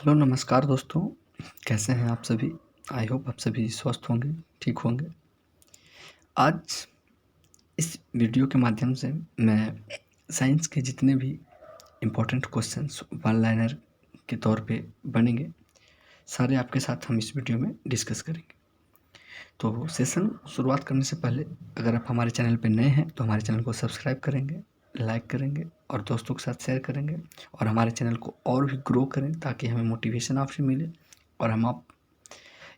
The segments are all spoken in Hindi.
हेलो, नमस्कार दोस्तों। कैसे हैं आप सभी? आई होप आप सभी स्वस्थ होंगे, ठीक होंगे। आज इस वीडियो के माध्यम से मैं साइंस के जितने भी इम्पोर्टेंट क्वेश्चंस वन लाइनर के तौर पे बनेंगे, सारे आपके साथ हम इस वीडियो में डिस्कस करेंगे। तो सेशन शुरुआत करने से पहले अगर आप हमारे चैनल पे नए हैं तो हमारे चैनल को सब्सक्राइब करेंगे, लाइक करेंगे और दोस्तों के साथ शेयर करेंगे और हमारे चैनल को और भी ग्रो करें ताकि हमें मोटिवेशन आपसे मिले और हम आप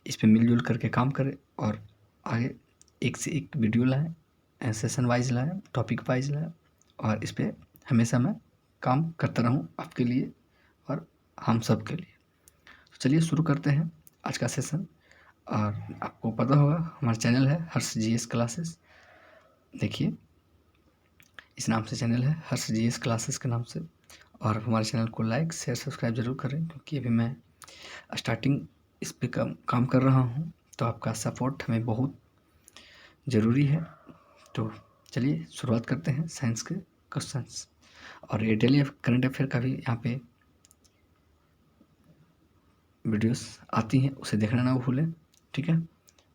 इस पे मिलजुल करके काम करें और आगे एक से एक वीडियो लाएँ, सेशन वाइज लाएँ, टॉपिक वाइज लाएँ और इस पे हमेशा मैं काम करता रहूँ आपके लिए और हम सब के लिए। तो चलिए शुरू करते हैं आज का सेशन। और आपको पता होगा हमारा चैनल है हर्ष जीएस क्लासेस। देखिए, इस नाम से चैनल है हर्ष जीएस क्लासेस के नाम से। और हमारे चैनल को लाइक शेयर सब्सक्राइब ज़रूर करें क्योंकि अभी मैं स्टार्टिंग इस पे काम कर रहा हूँ, तो आपका सपोर्ट हमें बहुत ज़रूरी है। तो चलिए शुरुआत करते हैं साइंस के क्वेश्चंस। और ये डेली करंट अफेयर का भी यहाँ पे वीडियोस आती हैं, उसे देखना ना भूलें, ठीक है।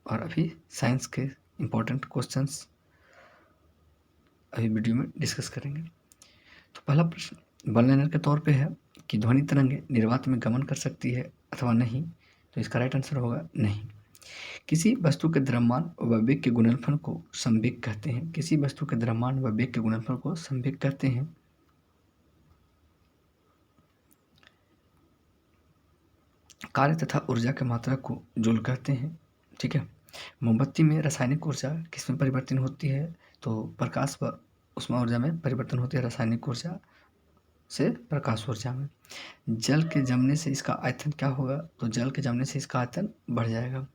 और अभी साइंस के इम्पोर्टेंट क्वेश्चंस अभी वीडियो में डिस्कस करेंगे। तो पहला प्रश्न वन लाइनर के तौर पे है कि ध्वनि तरंगें निर्वात में गमन कर सकती है अथवा नहीं। तो इसका राइट आंसर होगा नहीं। किसी वस्तु के द्रव्यमान व वेग के गुणनफल को संवेग कहते हैं। किसी वस्तु के द्रव्यमान व वेग के गुणनफल को संवेग कहते हैं। कार्य तथा ऊर्जा की मात्रा को जूल कहते हैं, ठीक है। मोमबत्ती में रासायनिक ऊर्जा किसमें परिवर्तन होती है? तो प्रकाश व उष्मा ऊर्जा में परिवर्तन होती है, रासायनिक ऊर्जा से प्रकाश ऊर्जा में। जल के जमने से इसका आयतन क्या होगा? तो जल के जमने से इसका आयतन बढ़ जाएगा।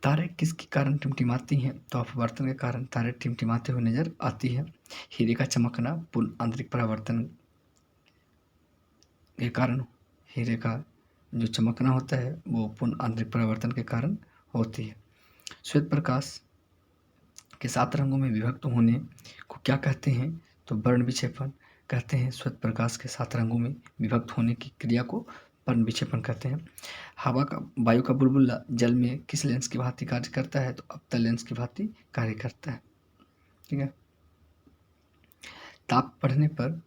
तारे किसके कारण टिमटिमाती हैं? तो अपवर्तन के कारण तारे टिमटिमाते हुए नजर आती है। हीरे का चमकना पूर्ण आंतरिक परावर्तन के कारण, हीरे का जो चमकना होता है वो पूर्ण आंतरिक परावर्तन के कारण होती है। श्वेत प्रकाश के 7 रंगों में विभक्त होने को क्या कहते हैं? तो वर्ण विक्षेपण कहते हैं। श्वेत प्रकाश के 7 रंगों में विभक्त होने की क्रिया को वर्ण विक्षेपण कहते हैं। वायु का बुलबुला जल में किस लेंस की भांति कार्य करता है? तो अवतल लेंस की भांति कार्य करता है, ठीक है। ताप बढ़ने पर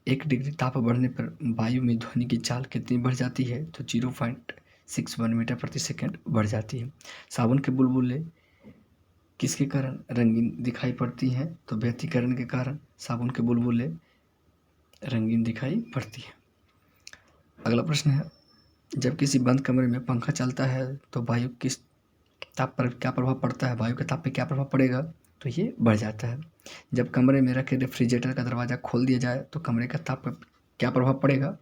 एक डिग्री ताप बढ़ने पर वायु में ध्वनि की चाल कितनी बढ़ जाती है? तो 0.61 मीटर प्रति सेकंड बढ़ जाती है। साबुन के बुलबुले किसके कारण रंगीन दिखाई पड़ती हैं? तो व्यतिकरण के कारण साबुन के बुलबुले रंगीन दिखाई पड़ती है। अगला प्रश्न है, जब किसी बंद कमरे में पंखा चलता है तो वायु किस ताप पर क्या प्रभाव पड़ता है? वायु के ताप पे क्या प्रभाव पड़ेगा? तो ये बढ़ जाता है। जब कमरे में रखे रेफ्रिजरेटर का दरवाज़ा खोल दिया जाए तो कमरे का ताप पर क्या प्रभाव पड़ेगा?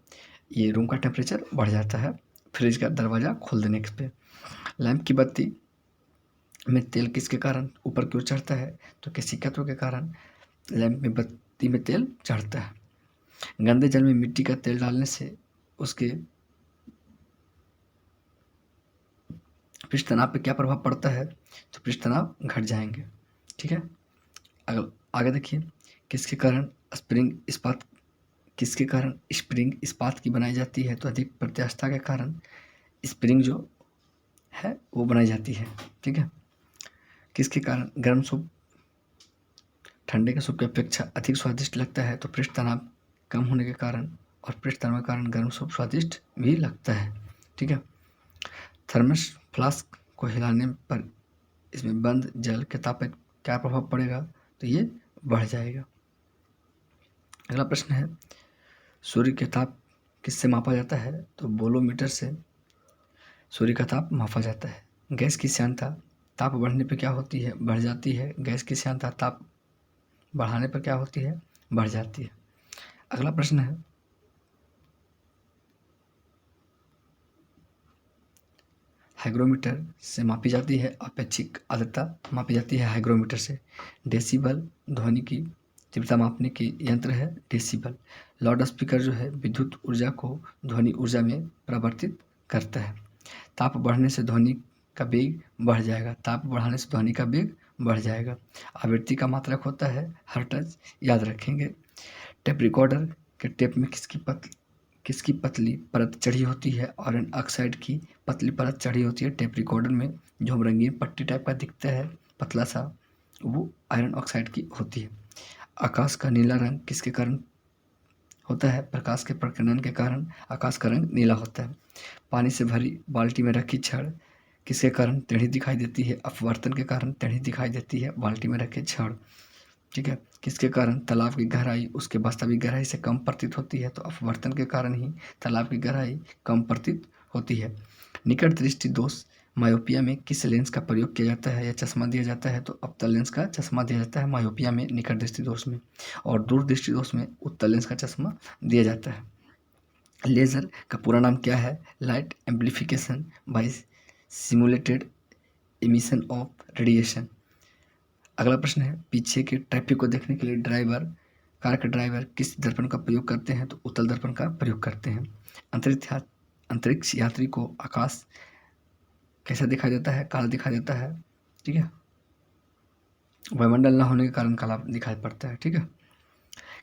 ये रूम का टेम्परेचर बढ़ जाता है फ्रिज का दरवाज़ा खोल देने पे। लैंप की बत्ती में तेल किसके कारण ऊपर की ओर चढ़ता है? तो किसी तत्व के कारण लैंप में बत्ती में तेल चढ़ता है। गंदे जल में मिट्टी का तेल डालने से उसके पृष्ठ तनाव पे क्या प्रभाव पड़ता है? तो पृष्ठ तनाव घट जाएंगे, ठीक है। आगे देखिए, किसके कारण स्प्रिंग इस्पात की बनाई जाती है? तो अधिक प्रत्यास्थता के कारण स्प्रिंग जो है वो बनाई जाती है, ठीक है। किसके कारण गर्म सूप ठंडे के सूप की अपेक्षा अधिक स्वादिष्ट लगता है? तो पृष्ठ तनाव कम होने के कारण और पृष्ठ तनाव के कारण गर्म सूप स्वादिष्ट भी लगता है, ठीक है। थर्मस फ्लास्क को हिलाने पर इसमें बंद जल के ताप पर क्या प्रभाव पड़ेगा? तो ये बढ़ जाएगा। अगला प्रश्न है, सूर्य के ताप किससे मापा जाता है? तो बोलोमीटर से सूर्य का ताप मापा जाता है। गैस की श्यानता ताप बढ़ने पर क्या होती है? बढ़ जाती है। गैस की श्यानता ताप बढ़ाने पर क्या होती है? बढ़ जाती है। अगला प्रश्न है, हाइग्रोमीटर से मापी जाती है अपेक्षिक आर्द्रता मापी जाती है हाइग्रोमीटर से। डेसिबल ध्वनि की तीव्रता मापने की यंत्र है डेसिबल। लाउड स्पीकर जो है विद्युत ऊर्जा को ध्वनि ऊर्जा में परिवर्तित करता है। ताप बढ़ने से ध्वनि का वेग बढ़ जाएगा। ताप बढ़ाने से ध्वनि का वेग बढ़ जाएगा। आवृत्ति का मात्रक होता है हर्ट्ज, याद रखेंगे। टेप रिकॉर्डर के टेप में किसकी पतली परत चढ़ी होती है? आयरन ऑक्साइड की पतली परत चढ़ी होती है टेप रिकॉर्डर में। जो रंगीन पट्टी टाइप का दिखता है पतला सा, वो आयरन ऑक्साइड की होती है। आकाश का नीला रंग किसके कारण होता है? प्रकाश के प्रकीर्णन के कारण आकाश का रंग नीला होता है। पानी से भरी बाल्टी में रखी छड़ किसके कारण टेढ़ी दिखाई देती है? अपवर्तन के कारण टेढ़ी दिखाई देती है बाल्टी में रखे छड़। ठीक है। किसके कारण तालाब की गहराई उसके वास्तविक गहराई से कम प्रतीत होती है? तो अपवर्तन के कारण ही तालाब की गहराई कम प्रतीत होती है। निकट दृष्टि दोष मायोपिया में किस लेंस का प्रयोग किया जाता है या चश्मा दिया जाता है? तो अवतल लेंस का चश्मा दिया जाता है मायोपिया में, निकट दृष्टि दोष में। और दूर दृष्टि दोष में उत्तल लेंस का चश्मा दिया जाता है। लेज़र का पूरा नाम क्या है? Light amplification by simulated emission of radiation. अगला प्रश्न है, पीछे के ट्रैफिक को देखने के लिए कार के ड्राइवर किस दर्पण का प्रयोग करते हैं? तो उत्तल दर्पण का प्रयोग करते हैं। अंतरिक्ष यात्री को आकाश कैसा दिखाई देता है? काला दिखाई देता है। ठीक है। वायुमंडल न होने के कारण काला दिखाई पड़ता है। ठीक है।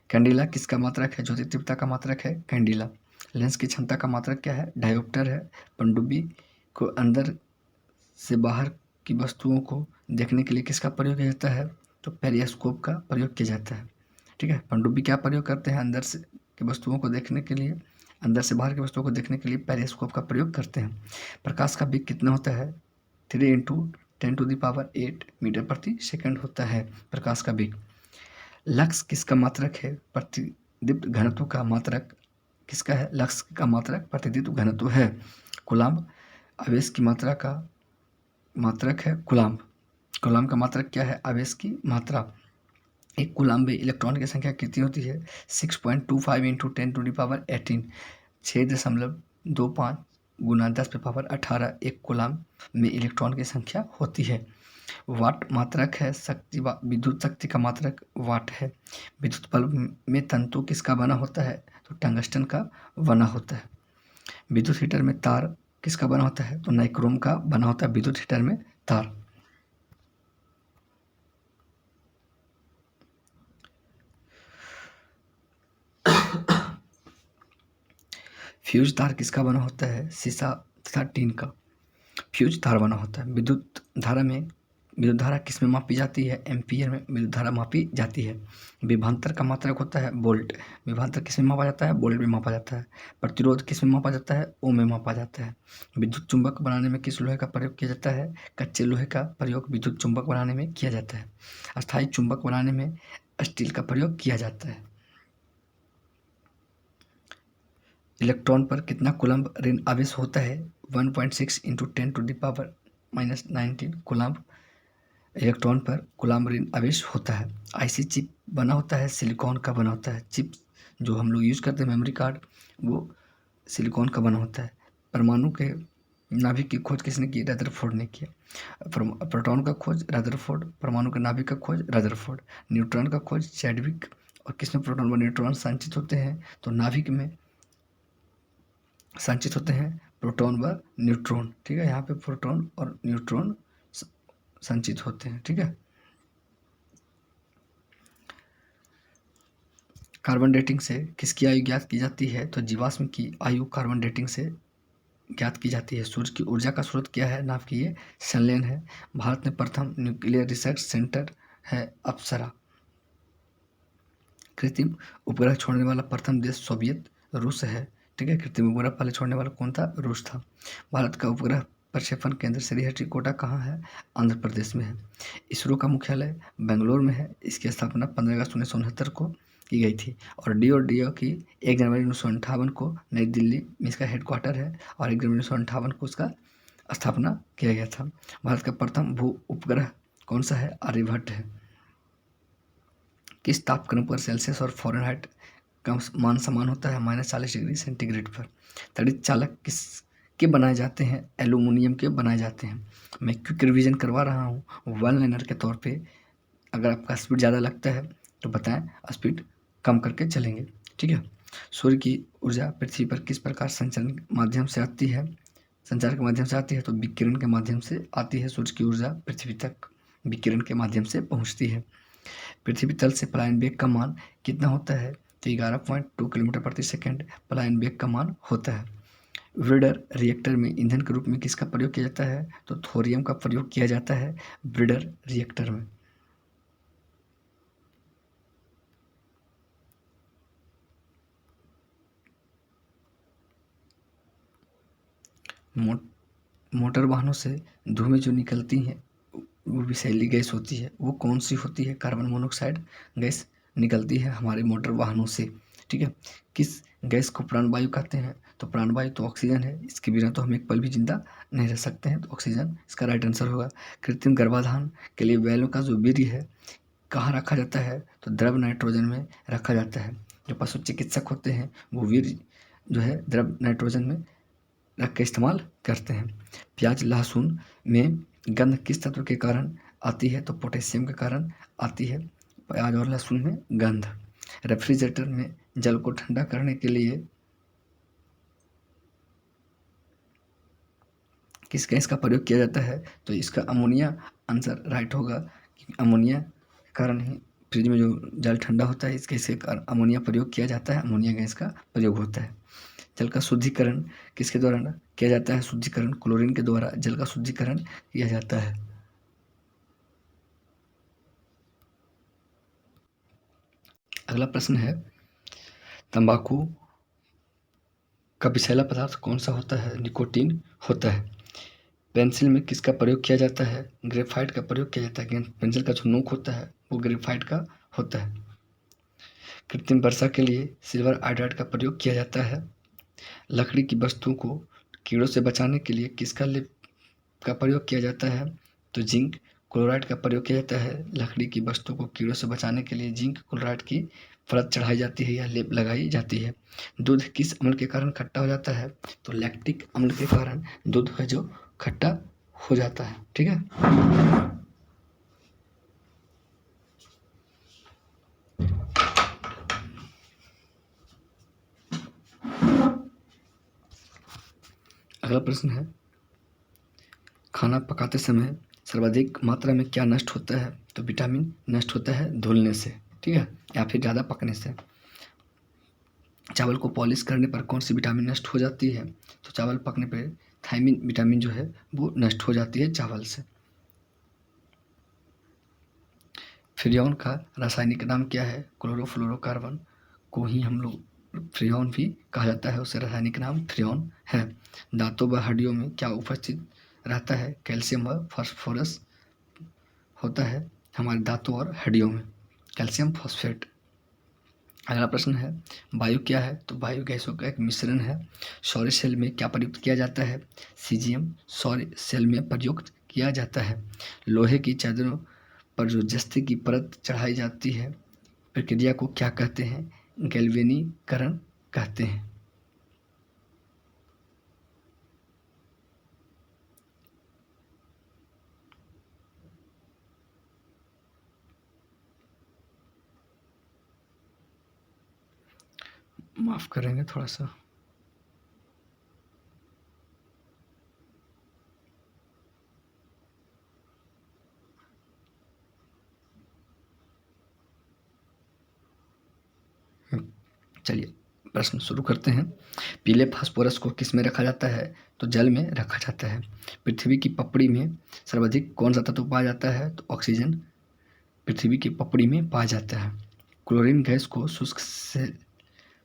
कैंडिला किसका मात्रक है? ज्योति तीव्रता का मात्रक है कैंडिला। लेंस की क्षमता का मात्रक क्या है? डायोप्टर है। पनडुब्बी को अंदर से बाहर की वस्तुओं को देखने के लिए किसका प्रयोग किया जाता है? तो पेरिस्कोप का प्रयोग किया जाता है। ठीक है। पनडुब्बी क्या प्रयोग करते हैं? अंदर से की वस्तुओं को देखने के लिए, अंदर से बाहर की वस्तुओं को देखने के लिए पेरिस्कोप का प्रयोग करते हैं। प्रकाश का वेग कितना होता है? 3 × 10⁸ मीटर प्रति सेकंड होता है प्रकाश का वेग। लक्स किसका मात्रक है? प्रतिदीप्त घनत्व का मात्रक किसका है? लक्स का मात्रक प्रतिदीप्त घनत्व है। कूलाम्ब आवेश की मात्रा का मात्रक है कूलाम्ब। कूलाम्ब का मात्रक क्या है? आवेश की मात्रा। एक कूलाम्ब में इलेक्ट्रॉन की संख्या कितनी होती है? 6.25 × 10⁻18 6.25 × 10⁻18 एक कूलाम्ब में इलेक्ट्रॉन की संख्या होती है। वाट मात्रक है विद्युत शक्ति का मात्रक वाट है। विद्युत बल्ब में तंतु किसका बना होता है? तो टंगस्टन का बना होता है। विद्युत हीटर में तार किसका बना होता है? तो नाइक्रोम का बना होता है विद्युत हीटर में तार। फ्यूज तार किसका बना होता है? शीशा तथा टीन का फ्यूज तार बना होता है। विद्युत धारा किस में मापी जाती है? एम्पियर में विद्युत धारा मापी जाती है। विभवांतर का मात्रक होता है वोल्ट। विभवांतर किस में मापा जाता है? वोल्ट में मापा जाता है। प्रतिरोध किस में मापा जाता है? ओम में मापा जाता है। विद्युत चुंबक बनाने में किस लोहे का प्रयोग किया जाता है? कच्चे लोहे का प्रयोग विद्युत चुंबक बनाने में किया जाता है। अस्थायी चुंबक बनाने में स्टील का प्रयोग किया जाता है। इलेक्ट्रॉन पर कितना कूलम्ब ऋण आवेश होता है? 1.6 × 10⁻19 कूलम्ब इलेक्ट्रॉन पर कूलम्ब ऋण आवेश होता है। आईसी चिप बना होता है सिलिकॉन का बना होता है। चिप जो हम लोग यूज़ करते हैं मेमोरी कार्ड, वो सिलिकॉन का बना होता है। परमाणु के नाभिक की खोज किसने की? रदरफोर्ड ने किया। प्रोटॉन का खोज रदरफोर्ड, परमाणु के नाभिक का खोज रदरफोर्ड, न्यूट्रॉन का खोज चैडविक। और किसमें प्रोटॉन व न्यूट्रॉन संचित होते हैं? तो नाभिक में संचित होते हैं प्रोटॉन व न्यूट्रॉन। ठीक है। यहाँ पे प्रोटॉन और न्यूट्रॉन संचित होते हैं। ठीक है। कार्बन डेटिंग से किसकी आयु ज्ञात की जाती है? तो जीवाश्म की आयु कार्बन डेटिंग से ज्ञात की जाती है। सूर्य की ऊर्जा का स्रोत क्या है? नाभ की ये संलयन है। भारत में प्रथम न्यूक्लियर रिसर्च सेंटर है अप्सरा। कृत्रिम उपग्रह छोड़ने वाला प्रथम देश सोवियत रूस है। ठीक है। कृत्रिम उपग्रह पहले छोड़ने वाला कौन था? रूस था। भारत का उपग्रह प्रक्षेपण केंद्र श्रीहरिकोटा कहाँ है? आंध्र प्रदेश में है। इसरो का मुख्यालय बेंगलोर में है। इसकी स्थापना 15 अगस्त 1969 को की गई थी। और DRDO की 1 जनवरी 1958 को नई दिल्ली में इसका हेडक्वार्टर है। और 1 जनवरी 1958 को उसका स्थापना किया गया था। भारत का प्रथम भू उपग्रह कौन सा है? आर्यभट्ट है। किस तापक्रम पर सेल्सियस और फ़ारेनहाइट का मान समान होता है? -40 डिग्री सेंटीग्रेड पर। तड़ित चालक किसके बनाए जाते हैं? एल्यूमिनियम के बनाए जाते हैं। मैं क्विक रिवीजन करवा रहा हूँ वन लाइनर के तौर पे। अगर आपका स्पीड ज़्यादा लगता है तो बताएं, स्पीड कम करके चलेंगे। ठीक है। सूर्य की ऊर्जा पृथ्वी पर किस प्रकार संचालन माध्यम से आती है? संचार के माध्यम से आती है? तो विकिरण के माध्यम से आती है। सूर्य की ऊर्जा पृथ्वी तक विकिरण के माध्यम से पहुँचती है। पृथ्वी तल से पलायन वेग का मान कितना होता है? तो 11.2 किलोमीटर प्रति सेकंड पलायन वेग का मान होता है। ब्रीडर रिएक्टर में ईंधन के रूप में किसका प्रयोग किया जाता है? तो थोरियम का प्रयोग किया जाता है ब्रीडर रिएक्टर में। मोटर वाहनों से धुएं जो निकलती हैं वो विषैली गैस होती है। वो कौन सी होती है? कार्बन मोनोऑक्साइड गैस निकलती है हमारे मोटर वाहनों से। ठीक है। किस गैस को प्राणवायु कहते हैं? तो प्राणवायु तो ऑक्सीजन है। इसके बिना तो हम एक पल भी जिंदा नहीं रह सकते हैं, तो ऑक्सीजन इसका राइट आंसर होगा। कृत्रिम गर्भाधान के लिए बैलों का जो वीर्य है कहाँ रखा जाता है? तो द्रव नाइट्रोजन में रखा जाता है। जो पशु चिकित्सक होते हैं वो वीर्य जो है द्रव नाइट्रोजन में रख के इस्तेमाल करते हैं। प्याज लहसुन में गंध किस तत्व के कारण आती है? तो पोटेशियम के कारण आती है प्याज और लहसुन में गंध। रेफ्रिजरेटर में जल को ठंडा करने के लिए किस गैस का प्रयोग किया जाता है? तो इसका अमोनिया आंसर राइट होगा, क्योंकि अमोनिया के कारण ही फ्रिज में जो जल ठंडा होता है इस गैस के कारण अमोनिया प्रयोग किया जाता है। अमोनिया गैस का प्रयोग होता है। जल का शुद्धिकरण किसके द्वारा किया जाता है? शुद्धिकरण क्लोरीन के द्वारा जल का शुद्धिकरण किया जाता है। अगला प्रश्न है, तंबाकू का विषैला पदार्थ कौन सा होता है? निकोटीन होता है। पेंसिल में किसका प्रयोग किया जाता है? ग्रेफाइट का प्रयोग किया जाता है। पेंसिल का जो नोक होता है वो ग्रेफाइट का होता है। कृत्रिम वर्षा के लिए सिल्वर आयोडाइड का प्रयोग किया जाता है। लकड़ी की वस्तुओं को कीड़ों से बचाने के लिए किसका लेप का प्रयोग किया जाता है? तो जिंक क्लोराइड का प्रयोग किया जाता है। लकड़ी की वस्तु को कीड़ों से बचाने के लिए जिंक क्लोराइड की परत चढ़ाई जाती है या लेप लगाई जाती है। दूध किस अम्ल के कारण खट्टा हो जाता है? तो लैक्टिक अम्ल के कारण दूध है जो खट्टा हो जाता है। ठीक है। अगला प्रश्न है, खाना पकाते समय सर्वाधिक मात्रा में क्या नष्ट होता है? तो विटामिन नष्ट होता है धुलने से, ठीक है, या फिर ज़्यादा पकने से। चावल को पॉलिश करने पर कौन सी विटामिन नष्ट हो जाती है? तो चावल पकने पर थायमिन विटामिन जो है वो नष्ट हो जाती है चावल से। फ्रियोन का रासायनिक नाम क्या है? क्लोरोफ्लोरोकार्बन को ही हम लोग फ्रियोन भी कहा जाता है, उससे रासायनिक नाम फ्रियोन है। दांतों व हड्डियों में क्या उपस्थित रहता है? कैल्शियम व फास्फोरस होता है हमारे दांतों और हड्डियों में, कैल्शियम फॉस्फेट। अगला प्रश्न है, वायु क्या है? तो वायु गैसों का एक मिश्रण है। सौर सेल में क्या प्रयुक्त किया जाता है? सीजियम सौर सेल में प्रयुक्त किया जाता है। लोहे की चादरों पर जो जस्ते की परत चढ़ाई जाती है प्रक्रिया को क्या कहते हैं? गैल्वेनीकरण कहते हैं। माफ करेंगे थोड़ा सा। चलिए प्रश्न शुरू करते हैं। पीले फास्फोरस को किस में रखा जाता है? तो जल में रखा जाता है। पृथ्वी की पपड़ी में सर्वाधिक कौन सा तत्व पाया जाता है? तो ऑक्सीजन पृथ्वी की पपड़ी में पाया जाता है। क्लोरीन गैस को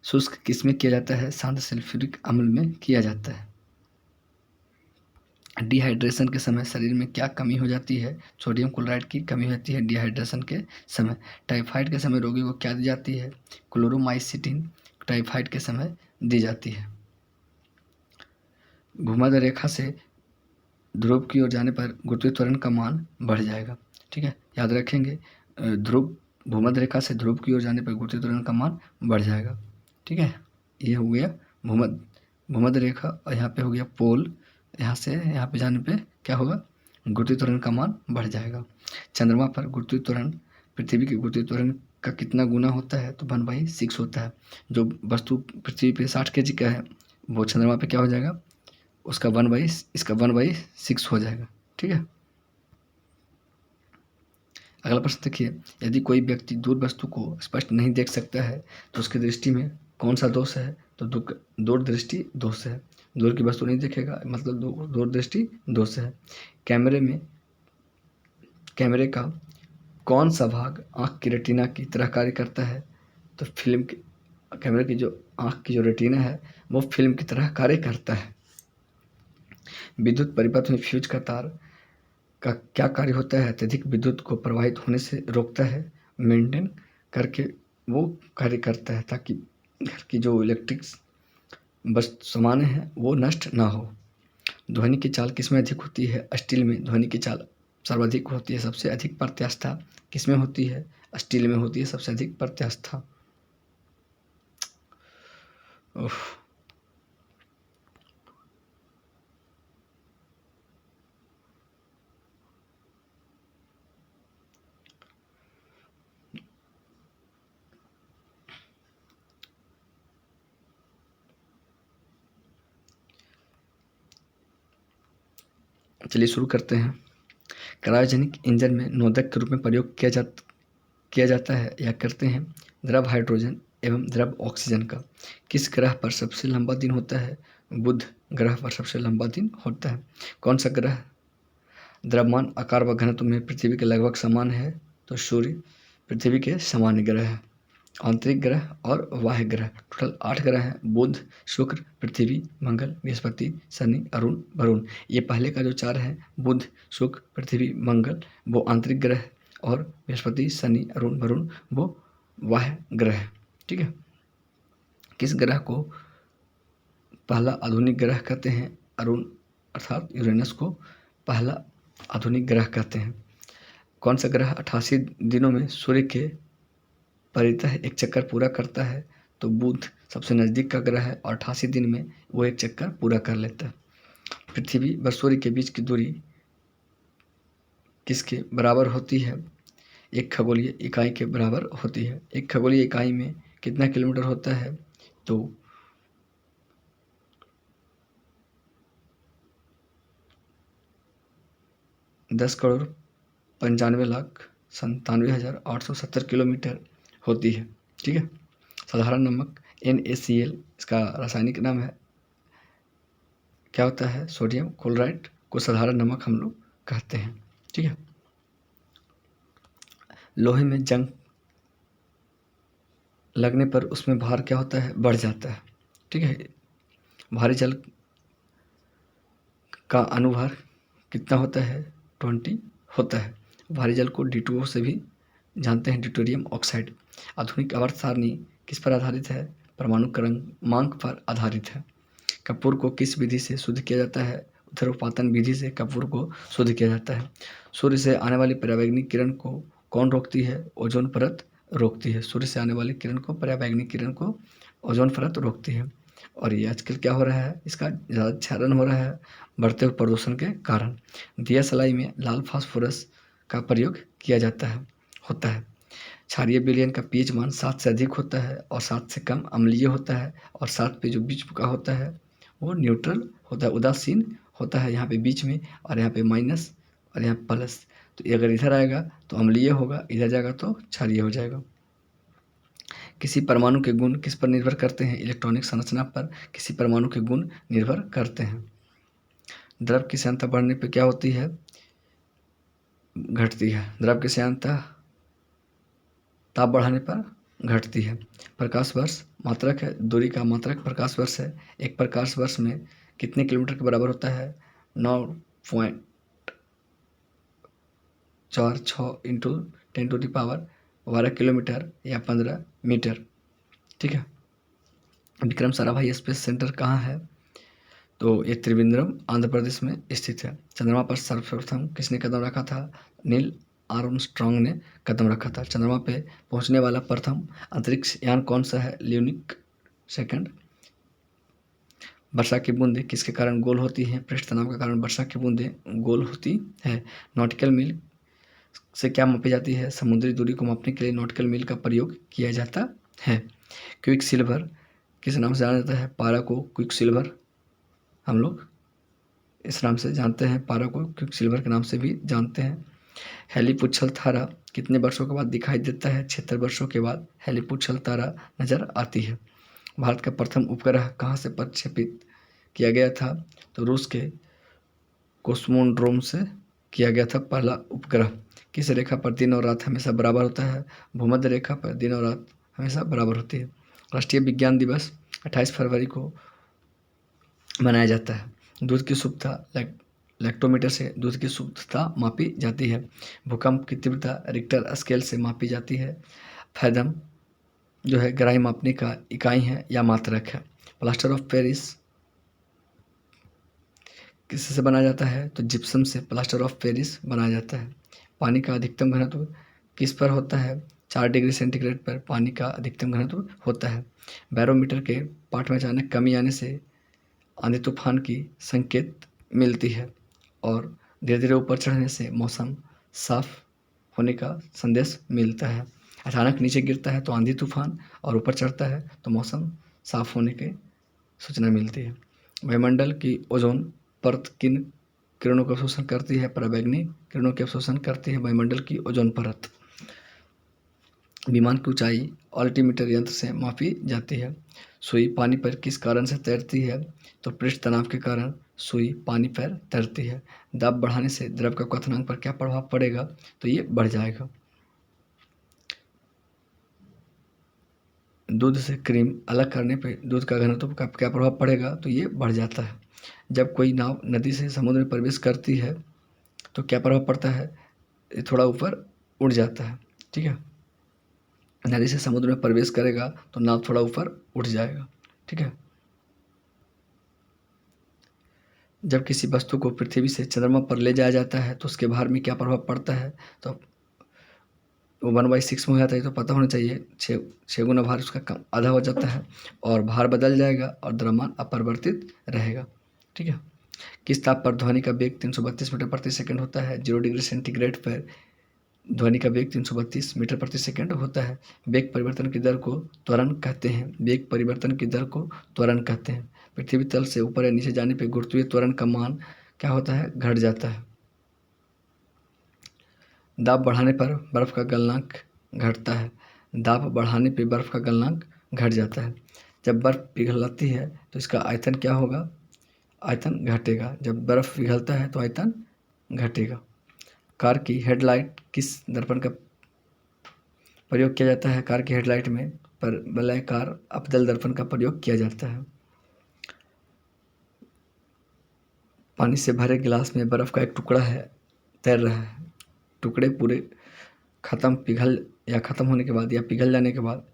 शुष्क किस में किया जाता है? शांत सल्फ्यूरिक अम्ल में किया जाता है। डिहाइड्रेशन के समय शरीर में क्या कमी हो जाती है? सोडियम क्लोराइड की कमी होती है डिहाइड्रेशन के समय। टाइफाइड के समय रोगी को क्या दी जाती है? क्लोरोमाइसिटिन टाइफाइड के समय दी जाती है। भूमध्य रेखा से ध्रुव की ओर जाने पर गुरुत्वीय त्वरण का मान बढ़ जाएगा। ठीक है, याद रखेंगे। भूमध्य रेखा से ध्रुव की ओर जाने पर गुरुत्वीय त्वरण का मान बढ़ जाएगा। ठीक है, ये हो गया भूमध्य रेखा, और यहाँ पे हो गया पोल। यहाँ से यहाँ पे जाने पे क्या होगा? गुरुत्वीय त्वरण का मान बढ़ जाएगा। चंद्रमा पर गुरुत्वीय त्वरण पृथ्वी के गुरुत्वीय त्वरण का कितना गुना होता है? तो 1/6 होता है। जो वस्तु पृथ्वी पे 60 kg का है वो चंद्रमा पे क्या हो जाएगा? उसका 1/, इसका 1/6 हो जाएगा। ठीक है। अगला प्रश्न देखिए, यदि कोई व्यक्ति दूर वस्तु को स्पष्ट नहीं देख सकता है तो उसकी दृष्टि में कौन सा दोष है? तो दूर दृष्टि दोष है। दूर की वस्तु नहीं देखेगा मतलब दूर दृष्टि दोष है। कैमरे का कौन सा भाग आँख की रेटिना की तरह कार्य करता है? तो कैमरे की जो आँख की जो रेटिना है वो फिल्म की तरह कार्य करता है। विद्युत परिपथ में फ्यूज का तार का क्या कार्य होता है? अत्यधिक विद्युत को प्रवाहित होने से रोकता है। मेंटेन करके वो कार्य करता है ताकि घर की जो इलेक्ट्रिक वस्तु सामान है वो नष्ट ना हो। ध्वनि की चाल किसमें अधिक होती है? स्टील में ध्वनि की चाल सर्वाधिक होती है। सबसे अधिक प्रत्यास्थता किसमें होती है? स्टील में होती है सबसे अधिक प्रत्यास्थता। चलिए शुरू करते हैं। क्रायोजेनिक इंजन में नोदक के रूप में प्रयोग किया जाता है या करते हैं द्रव हाइड्रोजन एवं द्रव ऑक्सीजन का। किस ग्रह पर सबसे लंबा दिन होता है? बुध ग्रह पर सबसे लंबा दिन होता है। कौन सा ग्रह द्रव्यमान, आकार व घनत्व में पृथ्वी के लगभग समान है? तो सूर्य पृथ्वी के सामान्य ग्रह है। आंतरिक ग्रह और बाह्य ग्रह टोटल 8 ग्रह हैं। बुध, शुक्र, पृथ्वी, मंगल, बृहस्पति, शनि, अरुण, वरुण। ये पहले का जो 4 है बुध, शुक्र, पृथ्वी, मंगल वो आंतरिक ग्रह और बृहस्पति, शनि, अरुण, वरुण वो बाह्य ग्रह है। ठीक है। किस ग्रह को पहला आधुनिक ग्रह कहते हैं? अरुण अर्थात यूरेनस को पहला आधुनिक ग्रह कहते हैं। कौन सा ग्रह 88 दिनों में सूर्य के परितः एक चक्कर पूरा करता है? तो बुध सबसे नज़दीक का ग्रह है और 88 दिन में वो एक चक्कर पूरा कर लेता है। पृथ्वी व सूर्य के बीच की दूरी किसके बराबर होती है? एक खगोलीय इकाई के बराबर होती है। एक खगोलीय इकाई में कितना किलोमीटर होता है? तो 10,95,97,870 किलोमीटर होती है। ठीक है। साधारण नमक NaCl इसका रासायनिक नाम है, क्या होता है? सोडियम क्लोराइड को साधारण नमक हम लोग कहते हैं। ठीक है। लोहे में जंग लगने पर उसमें भार क्या होता है? बढ़ जाता है। ठीक है। भारी जल का अनुभार कितना होता है? 20 होता है। भारी जल को D2O से भी जानते हैं, ड्यूटेरियम ऑक्साइड। आधुनिक आवर्त सारणी किस पर आधारित है? परमाणु क्रमांक पर आधारित है। कपूर को किस विधि से शुद्ध किया जाता है? ध्रुवपातन विधि से कपूर को शुद्ध किया जाता है। सूर्य से आने वाली पराबैंगनी किरण को कौन रोकती है? ओजोन परत रोकती है। सूर्य से आने वाली किरण को, पराबैंगनी किरण को ओजोन परत रोकती है। और ये आजकल क्या हो रहा है? इसका ज़्यादा क्षरण हो रहा है बढ़ते हुए प्रदूषण के कारण। दिया सलाई में लाल फास्फोरस का प्रयोग किया होता है। क्षारीय विलयन का पीएच मान 7 से अधिक होता है और 7 से कम अम्लीय होता है और 7 पे जो बीच का होता है वो न्यूट्रल होता है, उदासीन होता है यहाँ पे बीच में, और यहाँ पे माइनस और यहाँ प्लस। तो अगर इधर आएगा तो अम्लीय होगा, इधर जाएगा तो क्षारीय हो जाएगा। किसी परमाणु के गुण किस पर निर्भर करते हैं? इलेक्ट्रॉनिक संरचना पर किसी परमाणु के गुण निर्भर करते हैं। द्रव की श्यानता बढ़ने पर क्या होती है? घटती है। द्रव की श्यानता ताप बढ़ाने पर घटती है। प्रकाश वर्ष मात्रक है, दूरी का मात्रक प्रकाश वर्ष है। एक प्रकाश वर्ष में कितने किलोमीटर के बराबर होता है? 9.46 इंटू 10⁻12 किलोमीटर या 15 मीटर। ठीक है। विक्रम साराभाई स्पेस सेंटर कहाँ है? तो ये त्रिवेंद्रम आंध्र प्रदेश में स्थित है। चंद्रमा पर सर्वप्रथम किसने कदम रखा था? नील आर्मस्ट्रॉन्ग ने कदम रखा था। चंद्रमा पे पहुंचने वाला प्रथम अंतरिक्ष यान कौन सा है? ल्यूनिक सेकंड। वर्षा की बूंदें किसके कारण गोल होती हैं? पृष्ठ तनाव के कारण वर्षा की बूंदें गोल होती है। नॉटिकल मील से क्या मापी जाती है? समुद्री दूरी को मापने के लिए नॉटिकल मील का प्रयोग किया जाता है। क्विक सिल्वर किस नाम से जाना जाता है? पारा को क्विक सिल्वर हम लोग इस नाम से जानते हैं। पारा को क्विकसिल्वर के नाम से भी जानते हैं। हेलीपुच्छल तारा कितने वर्षों के बाद दिखाई देता है? 76 वर्षों के बाद हेलीपुच्छल तारा नजर आती है। भारत का प्रथम उपग्रह कहाँ से प्रक्षेपित किया गया था? तो रूस के कोस्मोड्रोम से किया गया था पहला उपग्रह। किस रेखा पर दिन और रात हमेशा बराबर होता है? भूमध्य रेखा पर दिन और रात हमेशा बराबर होती है। राष्ट्रीय विज्ञान दिवस 28 फरवरी को मनाया जाता है। दूध की शुद्धता लैक्टोमीटर से दूध की शुद्धता मापी जाती है। भूकंप की तीव्रता रिक्टर स्केल से मापी जाती है। फैथम जो है गहराई मापने का इकाई है या मात्रक है। प्लास्टर ऑफ पेरिस किससे बनाया जाता है? तो जिप्सम से प्लास्टर ऑफ पेरिस बनाया जाता है। पानी का अधिकतम घनत्व किस पर होता है? 4 डिग्री सेंटीग्रेड पर पानी का अधिकतम घनत्व होता है। बैरोमीटर के पाठ में अचानक कमी आने से आंधी तूफान की संकेत मिलती है और धीरे धीरे ऊपर चढ़ने से मौसम साफ होने का संदेश मिलता है। अचानक नीचे गिरता है तो आंधी तूफान और ऊपर चढ़ता है तो मौसम साफ होने की सूचना मिलती है। वायुमंडल की ओजोन परत किन किरणों का अवशोषण करती है? पराबैंगनी किरणों के अवशोषण करती है वायुमंडल की ओजोन परत। विमान की ऊंचाई अल्टीमीटर यंत्र से मापी जाती है। सुई पानी पर किस कारण से तैरती है? तो पृष्ठ तनाव के कारण सुई पानी पर तैरती है। दाब बढ़ाने से द्रव का क्वथनांक पर क्या प्रभाव पड़ेगा? तो ये बढ़ जाएगा। दूध से क्रीम अलग करने पर दूध का घनत्व का क्या प्रभाव पड़ेगा? तो ये बढ़ जाता है। जब कोई नाव नदी से समुद्र में प्रवेश करती है तो क्या प्रभाव पड़ता है? ये थोड़ा ऊपर उड़ जाता है। ठीक है, नदी से समुद्र में प्रवेश करेगा तो नाव थोड़ा ऊपर उठ जाएगा। ठीक है, जब किसी वस्तु को पृथ्वी से चंद्रमा पर ले जाया जाता है तो उसके भार में क्या प्रभाव पड़ता है? तो वो 1/6 में हो जाता है, तो पता होना चाहिए। 6 गुना भार उसका कम आधा हो जाता है और भार बदल जाएगा और द्रव्यमान अपरिवर्तित रहेगा। ठीक है, किस ताप पर ध्वनि का वेग 332 मीटर प्रति सेकंड होता है? 0 डिग्री सेंटीग्रेड पर ध्वनि का वेग 332 मीटर प्रति सेकंड होता है। वेग परिवर्तन की दर को त्वरण कहते हैं। वेग परिवर्तन की दर को त्वरण कहते हैं। पृथ्वी तल से ऊपर या नीचे जाने पर गुरुत्वीय त्वरण का मान क्या होता है? घट जाता है। दाब बढ़ाने पर बर्फ का गलनांक घटता है। दाब बढ़ाने पर बर्फ का गलनांक घट जाता है। जब बर्फ पिघलती है तो इसका आयतन क्या होगा? आयतन घटेगा। जब बर्फ पिघलता है तो आयतन घटेगा। कार की हेडलाइट किस दर्पण का प्रयोग किया जाता है? कार की हेडलाइट में पर वलयाकार अपतल दर्पण का प्रयोग किया जाता है। पानी से भरे गिलास में बर्फ का एक टुकड़ा है, तैर रहा है। टुकड़े पूरे खत्म होने के बाद या पिघल जाने के बाद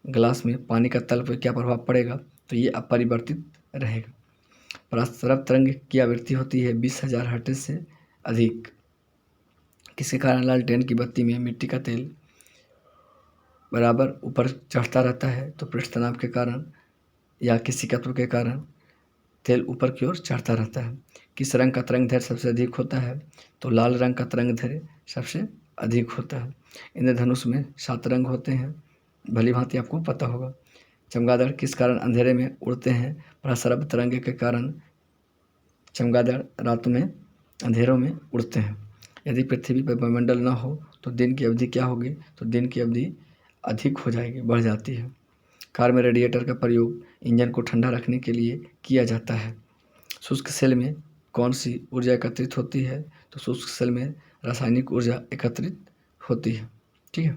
गिलास में पानी का तल पर क्या प्रभाव पड़ेगा? तो ये अपरिवर्तित रहेगा। प्रस्ताव तरंग की आवृत्ति होती है 20,000 हर्ट्ज से अधिक। किसके कारण लालटेन की बत्ती में मिट्टी का तेल बराबर ऊपर चढ़ता रहता है? तो पृष्ठ तनाव के कारण या किसी तत्व के कारण तेल ऊपर की ओर चढ़ता रहता है। किस रंग का तरंग दैर्ध्य सबसे अधिक होता है? तो लाल रंग का तरंग दैर्ध्य सबसे अधिक होता है। इंद्रधनुष में 7 रंग होते हैं, भली भांति आपको पता होगा। चमगादड़ किस कारण अंधेरे में उड़ते हैं? प्रसरब तरंग के कारण चमगादड़ रातों में अंधेरों में उड़ते हैं। यदि पृथ्वी पर वायुमंडल न हो तो दिन की अवधि क्या होगी? तो दिन की अवधि अधिक हो जाएगी, बढ़ जाती है। कार में रेडिएटर का प्रयोग इंजन को ठंडा रखने के लिए किया जाता है। शुष्क सेल में कौन सी ऊर्जा एकत्रित होती है? तो शुष्क सेल में रासायनिक ऊर्जा एकत्रित होती है। ठीक है,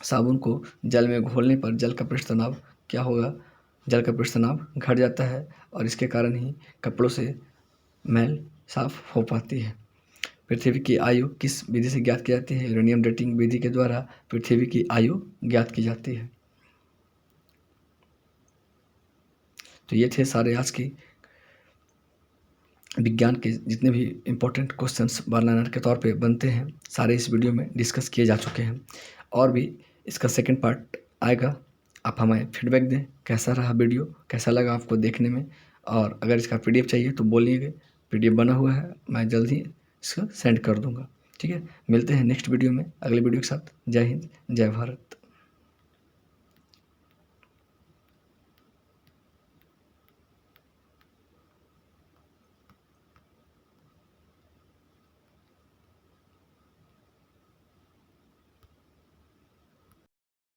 साबुन को जल में घोलने पर जल का पृष्ठ तनाव क्या होगा? जल का पृष्ठ तनाव घट जाता है और इसके कारण ही कपड़ों से मैल साफ हो पाती है। पृथ्वी की आयु किस विधि से ज्ञात की जाती है? यूरेनियम डेटिंग विधि के द्वारा पृथ्वी की आयु ज्ञात की जाती है। तो ये थे सारे आज की विज्ञान के जितने भी इम्पोर्टेंट क्वेश्चंस बर्नर के तौर पे बनते हैं, सारे इस वीडियो में डिस्कस किए जा चुके हैं और भी इसका सेकंड पार्ट आएगा। आप हमें फीडबैक दें, कैसा रहा वीडियो, कैसा लगा आपको देखने में, और अगर इसका पीडीएफ चाहिए तो बोलिएगा। पीडीएफ बना हुआ है, मैं जल्द ही इसको सेंड कर दूँगा। ठीक है, मिलते हैं नेक्स्ट वीडियो में अगले वीडियो के साथ। जय हिंद, जय भारत।